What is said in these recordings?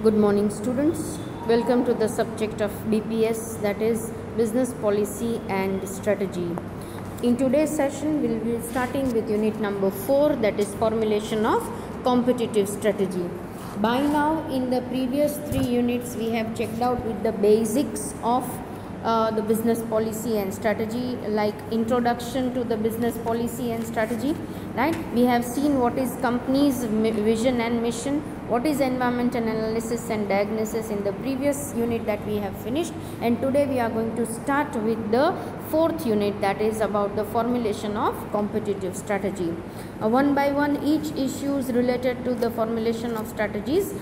Good morning, students. Welcome to the subject of BPS, that is Business Policy and Strategy. In today's session, we will be starting with unit number 4, that is Formulation of Competitive Strategy. By now, in the previous 3 units, we have checked out with the basics of the business policy and strategy, like introduction to the business policy and strategy, right? We have seen what is company's vision and mission, what is environmental analysis and diagnosis in the previous unit that we have finished, and today we are going to start with the 4th unit, that is about the formulation of competitive strategy. One by one, each issues related to the formulation of strategies.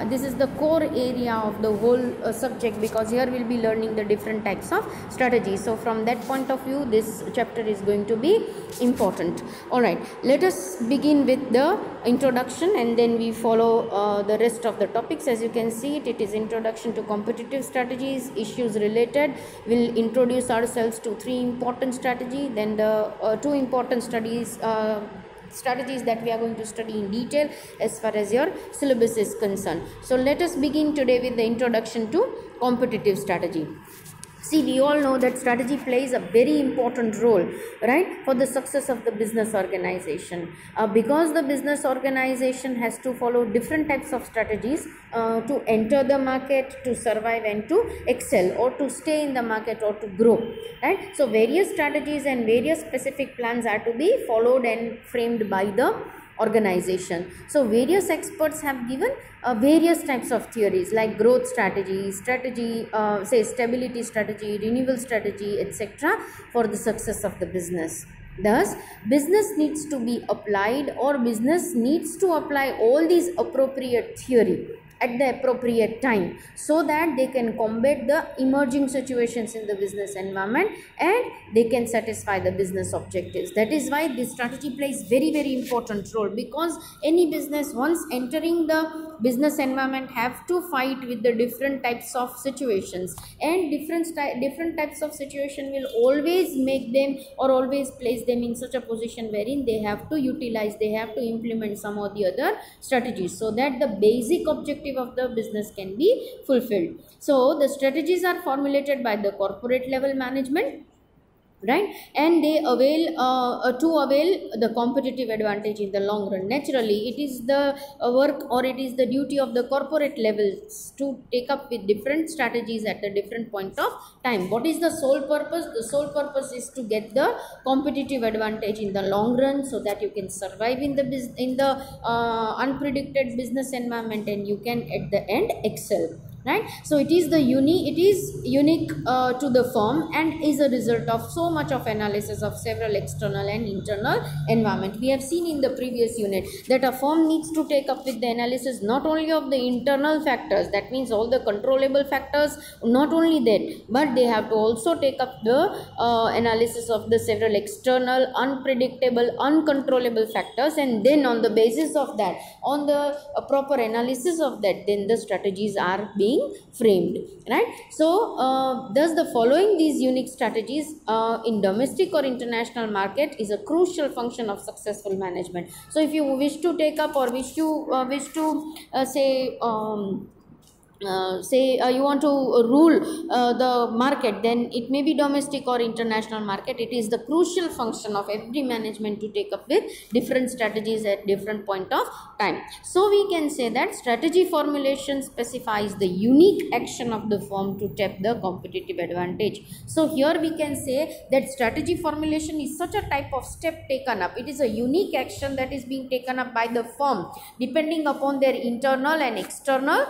This is the core area of the whole subject, because here we will be learning the different types of strategies. So from that point of view, this chapter is going to be important. Alright, let us begin with the introduction and then we follow the rest of the topics. As you can see, it is introduction to competitive strategies, issues related. We'll introduce ourselves to 3 important strategy, then the 2 important strategies that we are going to study in detail as far as your syllabus is concerned. So let us begin today with the introduction to competitive strategy. See, we all know that strategy plays a very important role, right, for the success of the business organization. Because the business organization has to follow different types of strategies to enter the market, to survive and to excel, or to stay in the market or to grow, right? So various strategies and various specific plans are to be followed and framed by the organization. So various experts have given various types of theories like growth strategy, say stability strategy, renewal strategy, etc. for the success of the business. Thus, business needs to be applied, or business needs to apply all these appropriate theory at the appropriate time, so that they can combat the emerging situations in the business environment and they can satisfy the business objectives. That is why this strategy plays very important role, because any business once entering the business environment have to fight with the different types of situations, and different types of situation will always make them or always place them in such a position wherein they have to utilize, they have to implement some or the other strategies, so that the basic objective of the business can be fulfilled. So the strategies are formulated by the corporate level management, right, and they avail the competitive advantage in the long run. Naturally, it is the work, or it is the duty of the corporate levels to take up with different strategies at a different point of time. What is the sole purpose? The sole purpose is to get the competitive advantage in the long run, so that you can survive in the unpredicted business environment and you can at the end excel, right? So it is unique to the firm and is a result of so much of analysis of several external and internal environment. We have seen in the previous unit that a firm needs to take up with the analysis not only of the internal factors, that means all the controllable factors, not only that, but they have to also take up the analysis of the several external, unpredictable, uncontrollable factors, and then on the basis of that, on the proper analysis of that, then the strategies are being framed, right? So thus the following these unique strategies in domestic or international market is a crucial function of successful management. So if you wish to take up or wish to you want to rule the market, then it may be domestic or international market. It is the crucial function of every management to take up with different strategies at different point of time. So we can say that strategy formulation specifies the unique action of the firm to tap the competitive advantage. So here we can say that strategy formulation is such a type of step taken up. It is a unique action that is being taken up by the firm depending upon their internal and external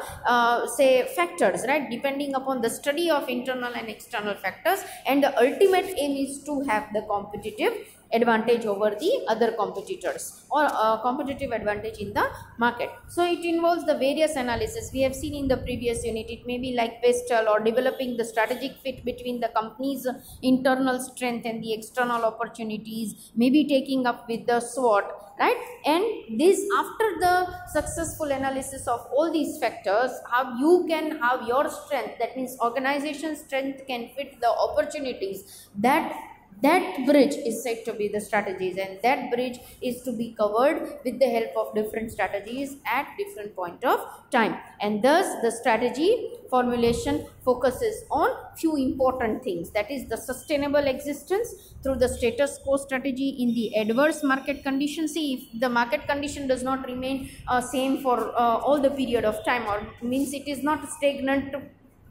factors, right, depending upon the study of internal and external factors, and the ultimate aim is to have the competitive advantage over the other competitors, or competitive advantage in the market. So it involves the various analysis we have seen in the previous unit. It may be like PESTEL, or developing the strategic fit between the company's internal strength and the external opportunities, maybe taking up with the SWOT, right? And this, after the successful analysis of all these factors, how you can have your strength, that means organization strength, can fit the opportunities that That bridge is said to be the strategies, and that bridge is to be covered with the help of different strategies at different point of time. And thus the strategy formulation focuses on few important things, that is the sustainable existence through the status quo strategy in the adverse market condition. See, if the market condition does not remain same for all the period of time, or means it is not stagnant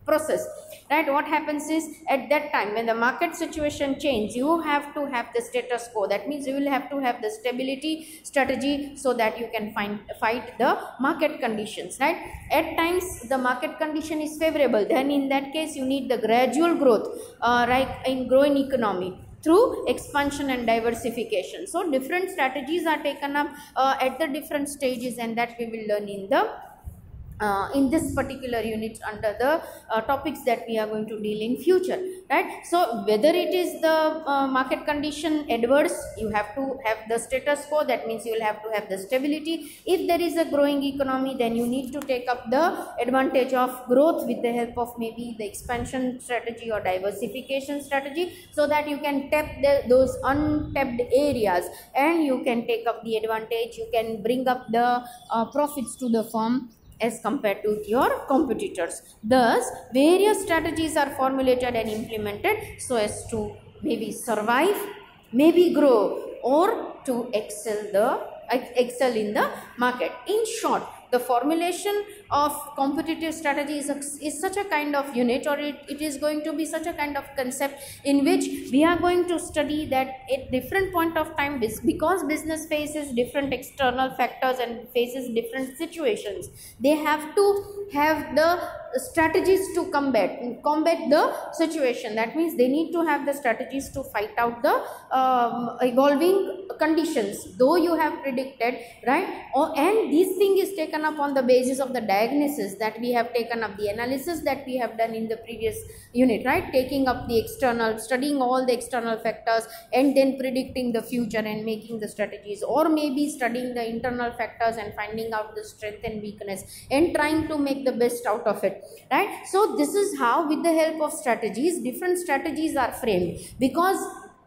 process, right? What happens is, at that time when the market situation change, you have to have the status quo. That means you will have to have the stability strategy so that you can fight the market conditions, right? At times the market condition is favorable, then in that case you need the gradual growth, right, in growing economy through expansion and diversification. So different strategies are taken up at the different stages, and that we will learn in this particular unit under the topics that we are going to deal in future, right? So whether it is the market condition adverse, you have to have the status quo. That means you will have to have the stability. If there is a growing economy, then you need to take up the advantage of growth with the help of maybe the expansion strategy or diversification strategy, so that you can tap those untapped areas, and you can take up the advantage. You can bring up the profits to the firm as compared to your competitors. Thus, various strategies are formulated and implemented so as to maybe survive, maybe grow, or to excel in the market. In short, the formulation of competitive strategy is such a kind of unit, or it is going to be such a kind of concept in which we are going to study that at different point of time, because business faces different external factors and faces different situations, they have to have the strategies to combat the situation. That means they need to have the strategies to fight out the evolving conditions, though you have predicted, right? And this thing is taken up on the basis of the diagnosis that we have taken up, the analysis that we have done in the previous unit, right? Taking up the external, studying all the external factors, and then predicting the future and making the strategies, or maybe studying the internal factors and finding out the strength and weakness and trying to make the best out of it, right? So this is how, with the help of strategies, different strategies are framed, because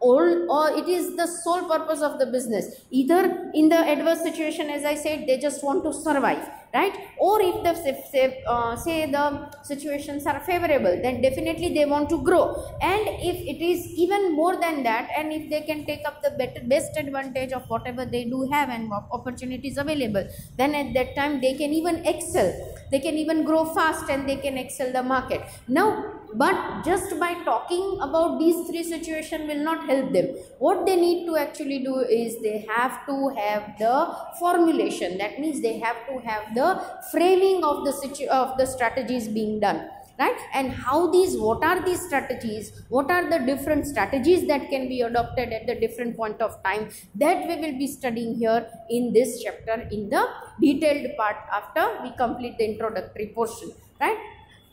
it is the sole purpose of the business. Either in the adverse situation, as I said, they just want to survive, right? Or if the say the situations are favorable, then definitely they want to grow. And if it is even more than that, and if they can take up the best advantage of whatever they do have and opportunities available, then at that time they can even excel, they can even grow fast, and they can excel the market. Now, but just by talking about these three situations will not help them. What they need to actually do is they have to have the formulation. That means they have to have the framing of the strategies being done, right? And what are these strategies, what are the different strategies that can be adopted at the different point of time, that we will be studying here in this chapter in the detailed part after we complete the introductory portion, right?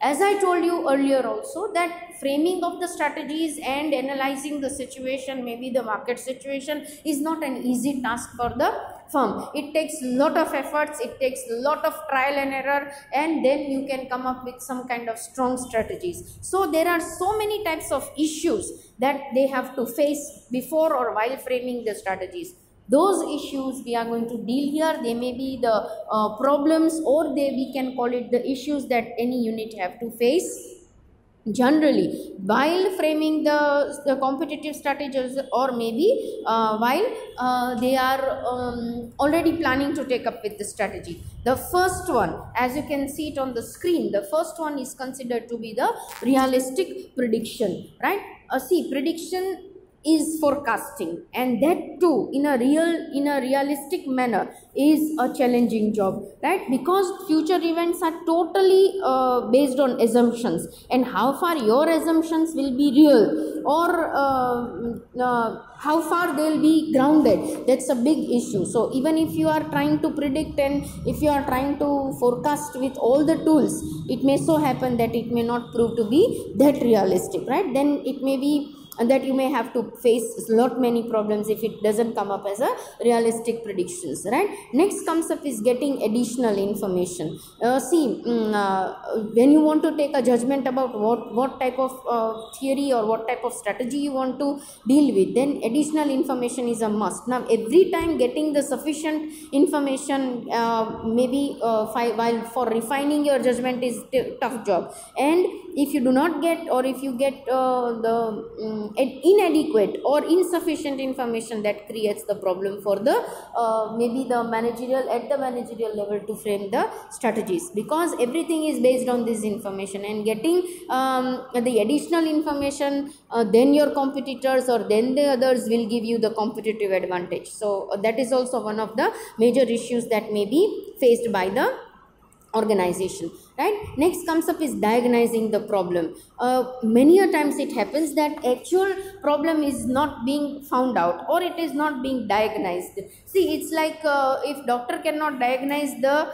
As I told you earlier also, that framing of the strategies and analyzing the situation, maybe the market situation, is not an easy task for the firm. It takes lot of efforts, it takes lot of trial and error, and then you can come up with some kind of strong strategies. So there are so many types of issues that they have to face before or while framing the strategies. Those issues we are going to deal here. They may be the problems, or we can call it the issues that any unit have to face generally while framing the competitive strategies, or maybe while they are already planning to take up with the strategy. The first one, as you can see it on the screen, the first one is considered to be the realistic prediction, right? See, prediction is forecasting, and that too in a realistic manner is a challenging job, right? Because future events are totally based on assumptions, and how far your assumptions will be real, or how far they'll be grounded, that's a big issue. So even if you are trying to predict, and if you are trying to forecast with all the tools, it may so happen that it may not prove to be that realistic, right? Then it may be and that you may have to face lot many problems if it doesn't come up as a realistic predictions, right? Next comes up is getting additional information. When you want to take a judgment about what type of theory or what type of strategy you want to deal with, then additional information is a must. Now every time getting the sufficient information while for refining your judgment is tough job, and if you do not get, or if you get inadequate or insufficient information, that creates the problem for the maybe the managerial level to frame the strategies, because everything is based on this information, and getting the additional information, then your competitors or then the others will give you the competitive advantage. So that is also one of the major issues that may be faced by the organization, right? Next comes up is diagnosing the problem. Many a times it happens that actual problem is not being found out, or it is not being diagnosed. See, it's like if doctor cannot diagnose the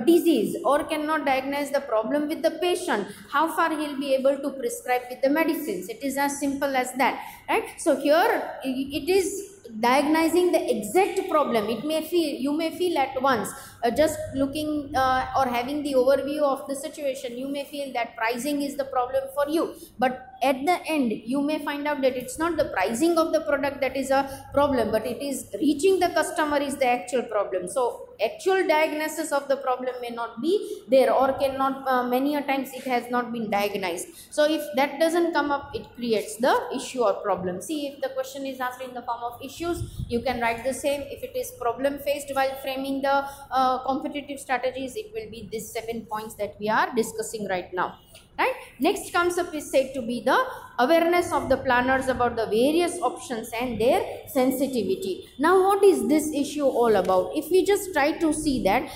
disease or cannot diagnose the problem with the patient, how far he'll be able to prescribe with the medicines? It is as simple as that, right? So here it is diagnosing the exact problem. You may feel at once, just looking or having the overview of the situation, you may feel that pricing is the problem for you, but at the end you may find out that it's not the pricing of the product that is a problem, but it is reaching the customer is the actual problem. So actual diagnosis of the problem may not be there, or cannot, many a times it has not been diagnosed. So if that doesn't come up, it creates the issue or problem. See, if the question is asked in the form of issues, you can write the same. If it is problem faced while framing the competitive strategies, it will be these 7 points that we are discussing right now, right? Next comes up is said to be the awareness of the planners about the various options and their sensitivity. Now what is this issue all about? If we just try to see that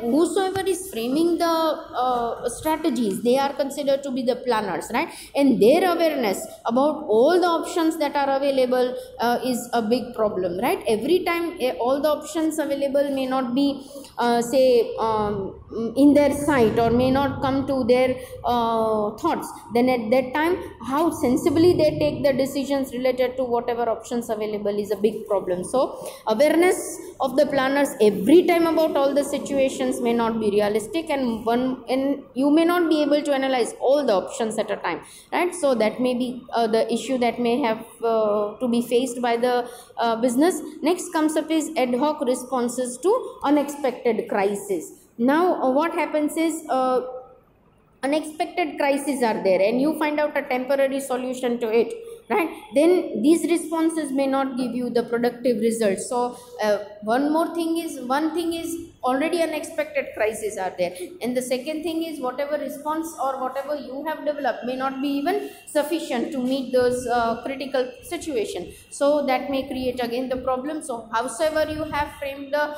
whosoever is framing the strategies, they are considered to be the planners, right? And their awareness about all the options that are available is a big problem, right? Every time all the options available may not be in their sight, or may not come to their thoughts, then at that time how sensibly they take the decisions related to whatever options available is a big problem. So awareness of the planners every time about all the situations may not be realistic, and you may not be able to analyze all the options at a time, right? So that may be the issue that may have to be faced by the business. Next comes up is ad hoc responses to unexpected crisis. Now what happens is unexpected crises are there, and you find out a temporary solution to it, right? Then these responses may not give you the productive results. So one thing is already unexpected crises are there, and the second thing is whatever response or whatever you have developed may not be even sufficient to meet those critical situation. So that may create again the problem. So howsoever you have framed the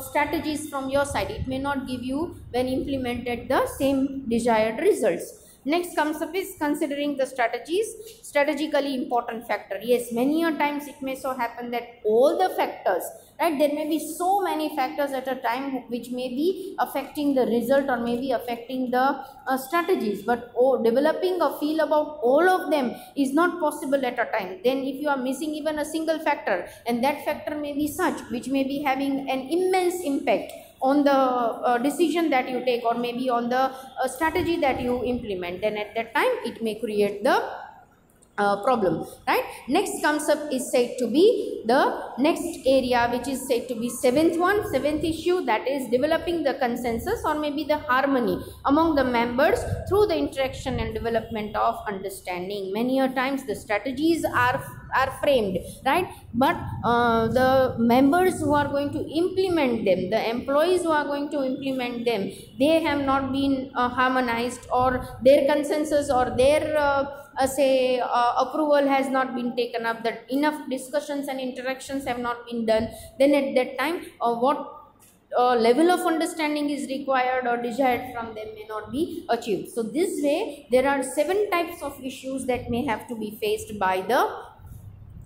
strategies from your side, it may not give you, when implemented, the same desired results. Next comes up is considering the strategically important factor. Yes, many a times it may so happen that all the factors, right, there may be so many factors at a time which may be affecting the result or may be affecting the strategies, but developing a feel about all of them is not possible at a time. Then if you are missing even a single factor, and that factor may be such which may be having an immense impact on the decision that you take, or maybe on the strategy that you implement, then at that time it may create the problem, right? Next comes up is said to be the next area, which is said to be seventh issue, that is developing the consensus or maybe the harmony among the members through the interaction and development of understanding. Many a times the strategies are framed, right, but the members who are going to implement them, the employees who are going to implement them, they have not been harmonized, or their consensus or their approval has not been taken up, that enough discussions and interactions have not been done, then at that time what level of understanding is required or desired from them may not be achieved. So this way there are 7 types of issues that may have to be faced by the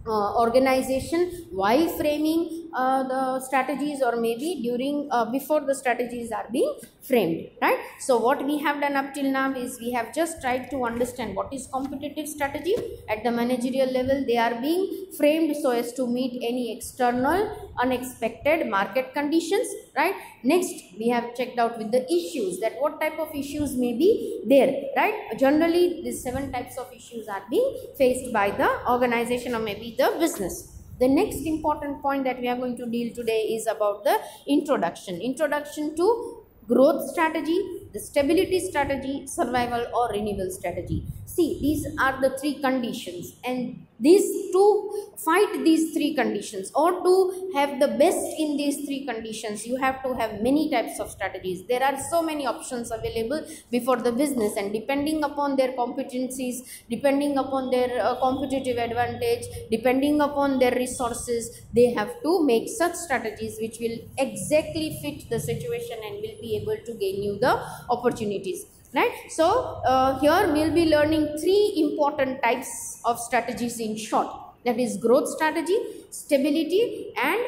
organization while framing the strategies, or maybe during before the strategies are being framed, right? So what we have done up till now is we have just tried to understand what is competitive strategy at the managerial level. They are being framed so as to meet any external unexpected market conditions, right? Next, we have checked out with the issues, that what type of issues may be there, right? Generally these 7 types of issues are being faced by the organization or maybe the business. The next important point that we are going to deal today is about the introduction to growth strategy, the stability strategy, survival or renewal strategy. See, these are the 3 conditions, and these to fight these 3 conditions or to have the best in these 3 conditions, you have to have many types of strategies. There are so many options available before the business, and depending upon their competencies, depending upon their competitive advantage, depending upon their resources, they have to make such strategies which will exactly fit the situation and will be able to gain you the opportunities, right? So here we will be learning 3 important types of strategies in short, that is growth strategy, stability and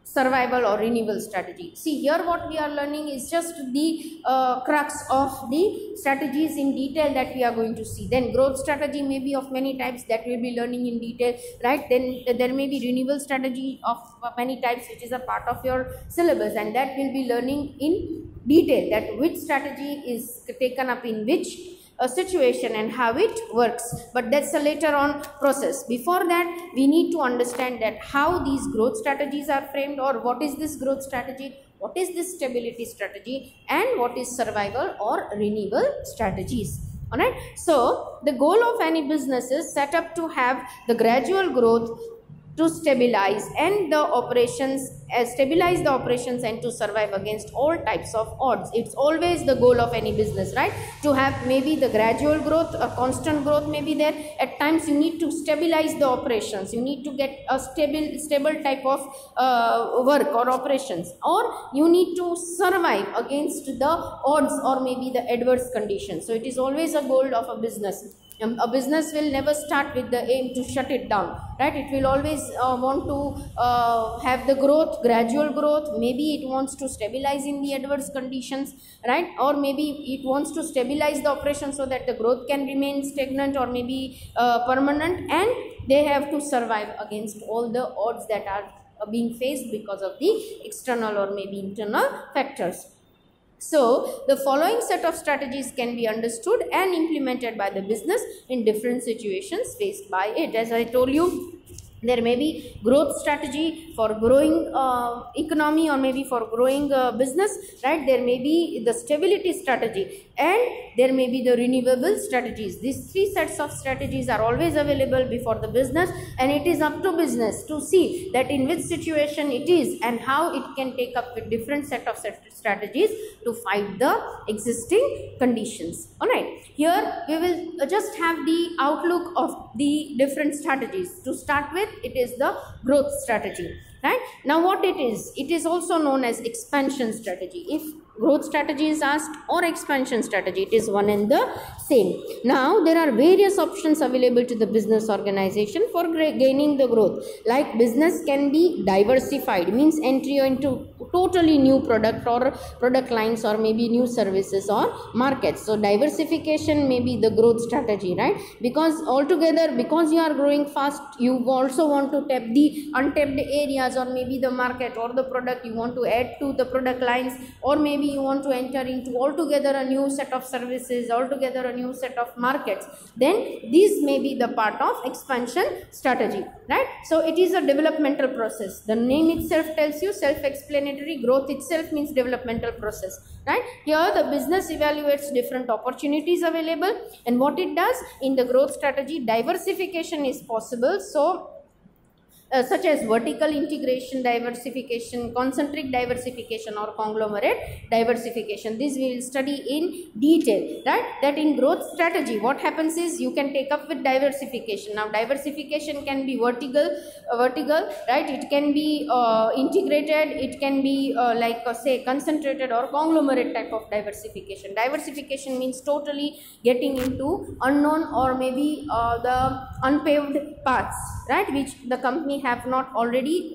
survival or renewal strategy. See, here what we are learning is just the crux of the strategies in detail that we are going to see. Then growth strategy may be of many types that we will be learning in detail, right? Then there may be renewal strategy of many types which is a part of your syllabus, and that will be learning in detail, that which strategy is taken up in which situation and how it works. But that's a later on process. Before that, we need to understand that how these growth strategies are framed, or what is this growth strategy, what is this stability strategy, and what is survival or renewal strategies. Alright, so the goal of any business is set up to have the gradual growth, to stabilize and the operations, and to survive against all types of odds. It's always the goal of any business, right? To have maybe the gradual growth, a constant growth may be there. At times you need to stabilize the operations, you need to get a stable type of work or operations, or you need to survive against the odds or maybe the adverse conditions. So it is always a goal of a business. A business will never start with the aim to shut it down, right? It will always want to have the growth, gradual growth. Maybe it wants to stabilize in the adverse conditions, right? Or maybe it wants to stabilize the operation so that the growth can remain stagnant or maybe permanent, and they have to survive against all the odds that are being faced because of the external or maybe internal factors. So, the following set of strategies can be understood and implemented by the business in different situations faced by it. As I told you, there may be growth strategy for growing economy or maybe for growing business, right? There may be the stability strategy and there may be the renewable strategies. These 3 sets of strategies are always available before the business, and it is up to business to see that in which situation it is and how it can take up with different set of strategies to fight the existing conditions. Alright, here we will just have the outlook of the different strategies. To start with, it is the growth strategy, right? Now what it is also known as expansion strategy. If growth strategy is asked or expansion strategy, it is one and the same. Now there are various options available to the business organization for gaining the growth. Like business can be diversified, means entry into totally new product or product lines or maybe new services or markets. So diversification may be the growth strategy, right? Because altogether, because you are growing fast, you also want to tap the untapped areas or maybe the market or the product you want to add to the product lines, or maybe you want to enter into altogether a new set of services, altogether a new set of markets. Then these may be the part of expansion strategy, right? So it is a developmental process. The name itself tells you, self-explanatory. Growth itself means developmental process, right? Here the business evaluates different opportunities available, and what it does in the growth strategy, diversification is possible. So such as vertical integration diversification, concentric diversification, or conglomerate diversification. This we will study in detail, right? That in growth strategy, what happens is you can take up with diversification. Now diversification can be vertical, right? It can be integrated, it can be say concentrated or conglomerate type of diversification. Diversification means totally getting into unknown or maybe the unpaved paths, right, which the company have not already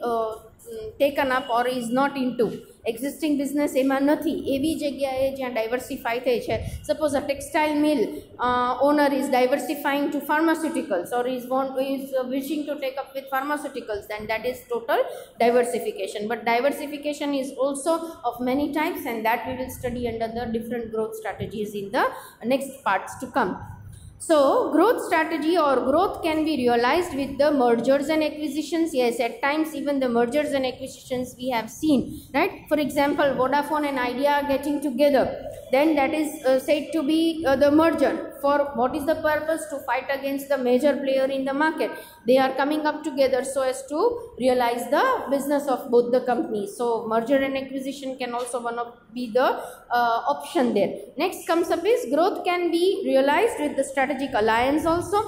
taken up or is not into. Existing business એમાં નથી, એવી જગ્યાએ જ્યાં diversify થઈ છે. Suppose a textile mill owner is diversifying to pharmaceuticals or is wishing to take up with pharmaceuticals, then that is total diversification. But diversification is also of many types, and that we will study under the different growth strategies in the next parts to come. So growth strategy or growth can be realized with the mergers and acquisitions. Yes, at times even the mergers and acquisitions we have seen, right? For example, Vodafone and Idea getting together, then that is said to be the merger. For what is the purpose? To fight against the major player in the market. They are coming up together so as to realize the business of both the companies. So merger and acquisition can also be the option there. Next comes up is growth can be realized with the strategic alliance also.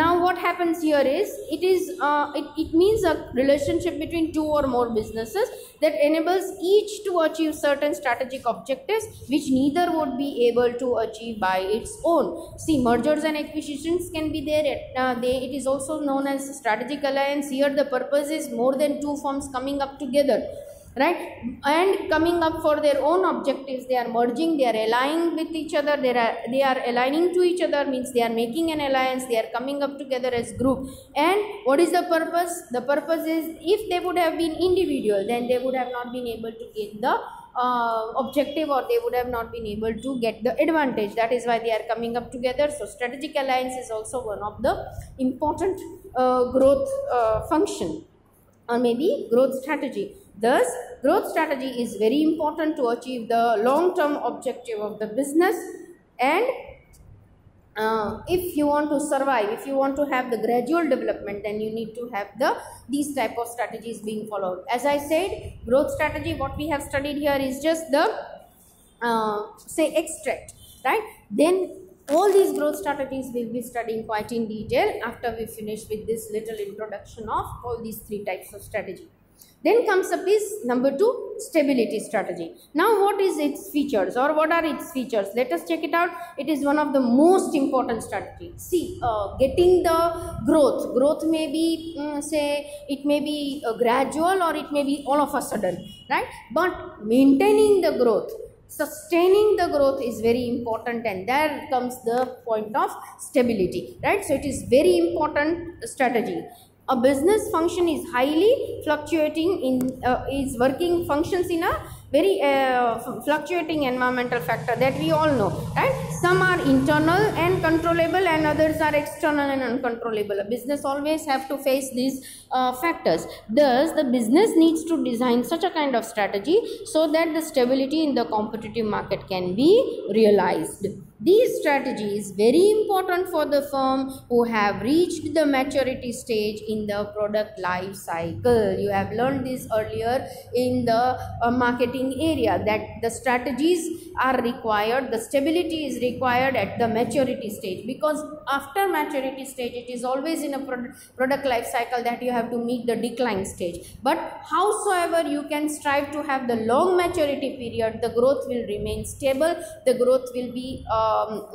Now what happens here is it means a relationship between two or more businesses that enables each to achieve certain strategic objectives which neither would be able to achieve by its own. See, mergers and acquisitions can be there. It is also known as strategic alliance. Here the purpose is more than two firms coming up together, right, and coming up for their own objectives. They are merging, they are aligning with each other, they are aligning to each other, means they are making an alliance, they are coming up together as group. And what is the purpose? The purpose is, if they would have been individual, then they would have not been able to get the objective, or they would have not been able to get the advantage. That is why they are coming up together. So strategic alliance is also one of the important growth function or maybe growth strategy. Thus, growth strategy is very important to achieve the long-term objective of the business. And if you want to survive, if you want to have the gradual development, then you need to have these type of strategies being followed. As I said, growth strategy, what we have studied here is just the say extract, right? Then all these growth strategies we will be studying quite in detail after we finish with this little introduction of all these three types of strategy. Then comes up is number 2, stability strategy. Now what is its features, or what are its features? Let us check it out. It is one of the most important strategies. See, getting the growth may be say it may be gradual, or it may be all of a sudden, right? But maintaining the growth, sustaining the growth is very important, and there comes the point of stability, right? So it is very important strategy. A business function is highly fluctuating functions in a very fluctuating environmental factor that we all know, right? Some are internal and controllable, and others are external and uncontrollable. A business always have to face these factors. Thus, the business needs to design such a kind of strategy so that the stability in the competitive market can be realized. These strategies very important for the firm who have reached the maturity stage in the product life cycle. You have learned this earlier in the marketing area, that the strategies are required, the stability is required at the maturity stage, because after maturity stage it is always in a product life cycle that you have to meet the decline stage. But howsoever you can strive to have the long maturity period, the growth will remain stable, the growth will be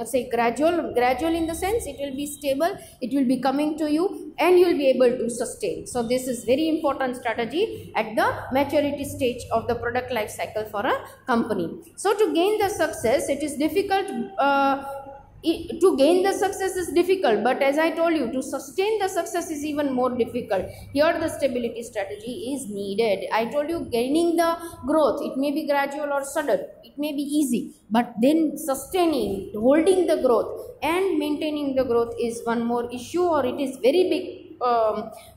say gradual in the sense it will be stable, it will be coming to you, and you will be able to sustain. So this is very important strategy at the maturity stage of the product life cycle for a company. So to gain the success, it is difficult. To gain the success is difficult, but as I told you, to sustain the success is even more difficult. Here the stability strategy is needed. I told you, gaining the growth, it may be gradual or sudden, it may be easy, but then sustaining, holding the growth and maintaining the growth is one more issue, or it is very big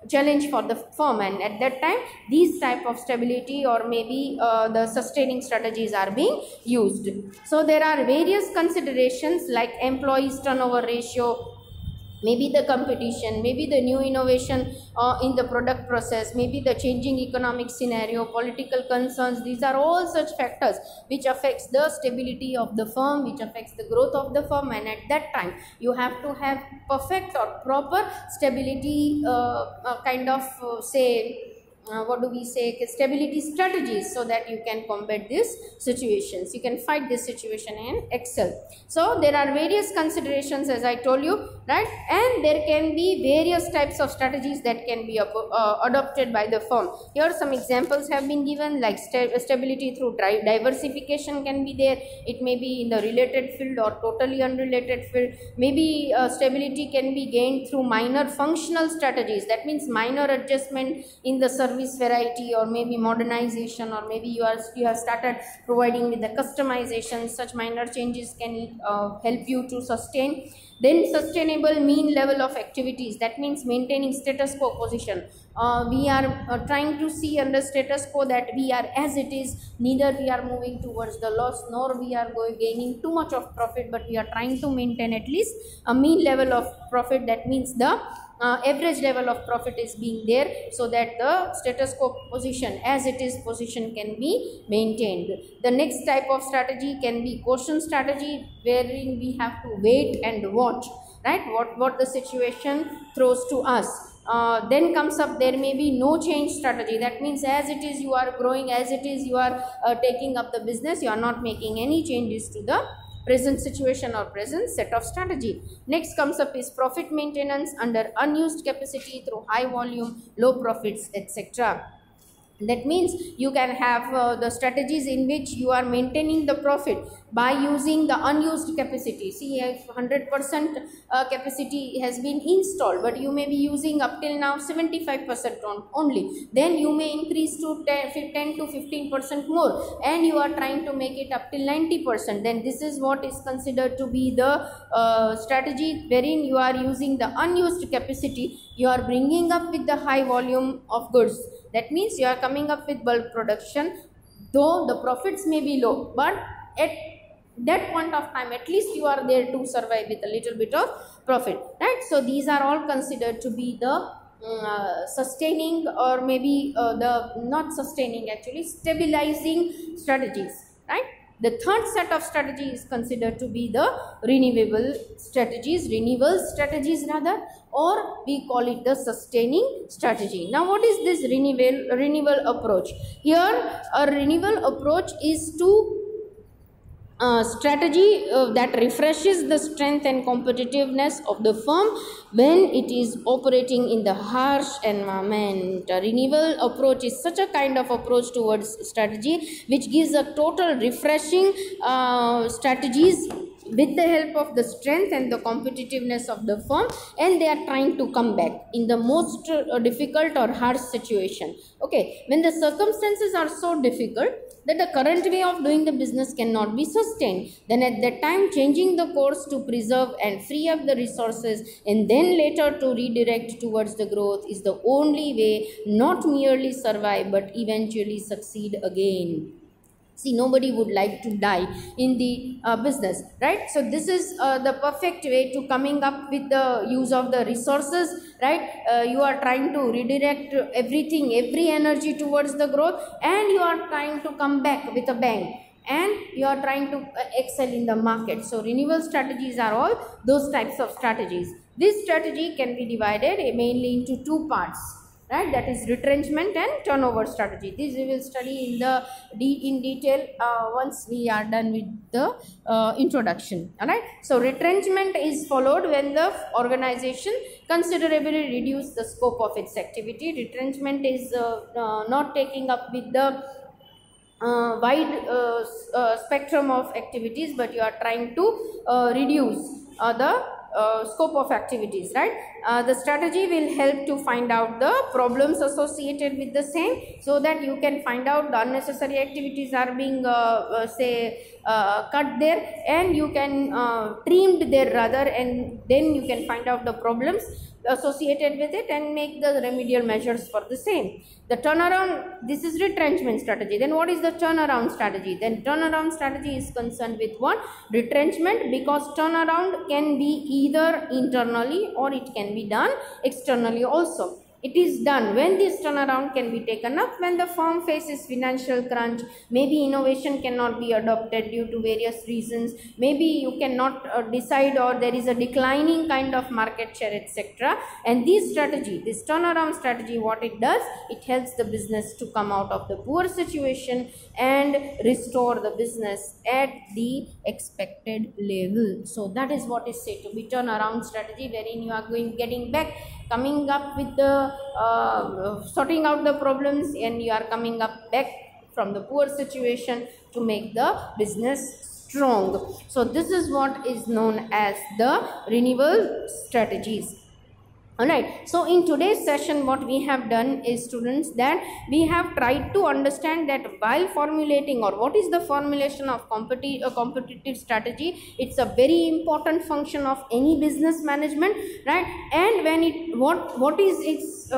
challenge for the firm. And at that time, these type of stability or maybe the sustaining strategies are being used. So there are various considerations like employees turnover ratio, maybe the competition, maybe the new innovation in the product process, maybe the changing economic scenario, political concerns. These are all such factors which affects the stability of the firm, which affects the growth of the firm, and at that time you have to have perfect or proper stability what do we say, stability strategies, so that you can combat these situations, you can fight this situation and excel. So there are various considerations, as I told you, right, and there can be various types of strategies that can be adopted by the firm. Here some examples have been given, like stability through diversification can be there. It may be in the related field or totally unrelated field. Maybe stability can be gained through minor functional strategies, that means minor adjustment in the service variety, or maybe modernization, or maybe you have started providing with the customization. Such minor changes can help you to sustain. Then sustainable mean level of activities, that means maintaining status quo position. We are trying to see under status quo that we are as it is, neither we are moving towards the loss nor we are gaining too much of profit, but we are trying to maintain at least a mean level of profit. That means the average level of profit is being there, so that the status quo position, as it is position, can be maintained. The next type of strategy can be caution strategy, wherein we have to wait and watch, right, what the situation throws to us. Then comes up, there may be no change strategy, that means as it is you are growing, as it is you are taking up the business, you are not making any changes to the present situation or present set of strategy. Next comes up is profit maintenance under unused capacity through high volume, low profits, etc. That means you can have the strategies in which you are maintaining the profit by using the unused capacity. See, if 100% capacity has been installed, but you may be using up till now 75% only, then you may increase to 10 to 15% more, and you are trying to make it up till 90%. Then this is what is considered to be the strategy wherein you are using the unused capacity, you are bringing up with the high volume of goods. That means you are coming up with bulk production, though the profits may be low, but at that point of time at least you are there to survive with a little bit of profit, right? So these are all considered to be the sustaining, or maybe the not sustaining, actually stabilizing strategies, right? The third set of strategy is considered to be the renewal strategies rather, or we call it the sustaining strategy. Now what is this renewal approach? Here a renewal approach is to strategy that refreshes the strength and competitiveness of the firm when it is operating in the harsh environment. A renewal approach is such a kind of approach towards strategy which gives a total refreshing strategies with the help of the strength and the competitiveness of the firm, and they are trying to come back in the most difficult or harsh situation. Okay, when the circumstances are so difficult that the current way of doing the business cannot be sustained, then at that time changing the course to preserve and free up the resources and then later to redirect towards the growth is the only way, not merely survive but eventually succeed again. See, nobody would like to die in the business, right? So this is the perfect way to coming up with the use of the resources, right? You are trying to redirect everything, every energy towards the growth, and you are trying to come back with a bang, and you are trying to excel in the market. So renewal strategies are all those types of strategies. This strategy can be divided mainly into two parts, right? That is retrenchment and turnover strategy. This we will study in detail once we are done with the introduction. All right. So retrenchment is followed when the organization considerably reduce the scope of its activity. Retrenchment is not taking up with the wide spectrum of activities, but you are trying to reduce the scope of activities, right? The strategy will help to find out the problems associated with the same, so that you can find out the unnecessary activities are being cut there, and you can trimmed there rather, and then you can find out the problems associated with it and make the remedial measures for the same. The turnaround, this is retrenchment strategy. Then what is the turnaround strategy? Then turnaround strategy is concerned with what? Retrenchment, because turnaround can be either internally or it can be done externally also. It is done when this turnaround can be taken up when the firm faces financial crunch, maybe innovation cannot be adopted due to various reasons, maybe you cannot decide, or there is a declining kind of market share, etc. And this strategy, this turnaround strategy, what it does, it helps the business to come out of the poor situation and restore the business at the expected level. So that is what is said to be turnaround strategy, wherein you are getting back, coming up with the sorting out the problems, and you are coming up back from the poor situation to make the business strong. So this is what is known as the renewal strategies. Alright, so in today's session what we have done is, students, that we have tried to understand that while formulating, or what is the formulation of competitive strategy, it's a very important function of any business management, right? And when it, what is its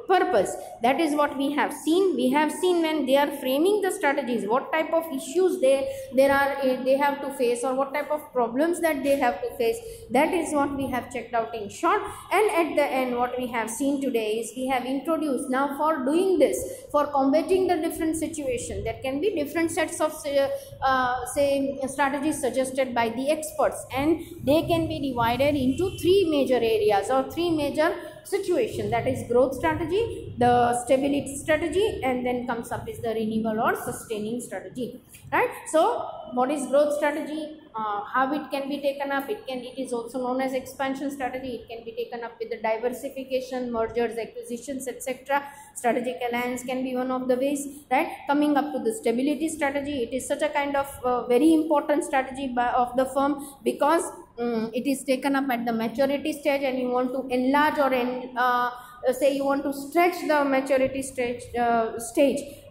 purpose, that is what we have seen. We have seen when they are framing the strategies, what type of issues they have to face, or what type of problems that they have to face. That is what we have checked out in short. And at the end, what we have seen today is we have introduced, now for doing this, for combating the different situation, there can be different sets of say strategies suggested by the experts, and they can be divided into three major areas or three major situation, that is growth strategy, the stability strategy, and then comes up is the renewal or sustaining strategy, right? So what is growth strategy, how it can be taken up, it is also known as expansion strategy. It can be taken up with the diversification, mergers, acquisitions, etc. Strategic alliance can be one of the ways, right? Coming up to the stability strategy, it is such a kind of very important strategy of the firm, because it is taken up at the maturity stage, and you want to enlarge or say you want to stretch the maturity stage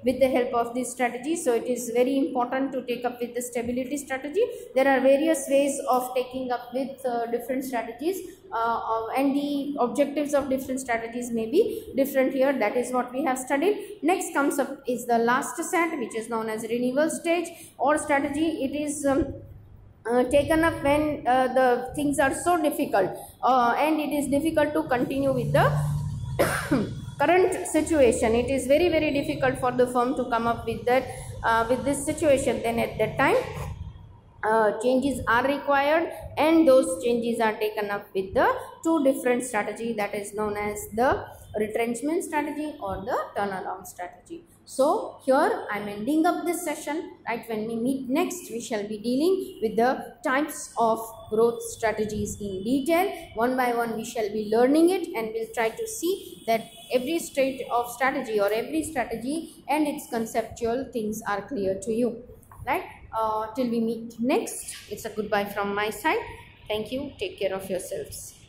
with the help of this strategy. So it is very important to take up with the stability strategy. There are various ways of taking up with different strategies, and the objectives of different strategies may be different here. That is what we have studied. Next comes up is the last set, which is known as renewal stage or strategy. It is taken up when the things are so difficult, and it is difficult to continue with the current situation. It is very difficult for the firm to come up with that with this situation. Then at that time changes are required, and those changes are taken up with the two different strategy, that is known as the retrenchment strategy or the turnaround strategy. So here I am ending up this session, right? When we meet next, we shall be dealing with the types of growth strategies in detail. One by one we shall be learning it, and we'll try to see that every stage of strategy or every strategy and its conceptual things are clear to you, right? Till we meet next, it's a goodbye from my side. Thank you. Take care of yourselves.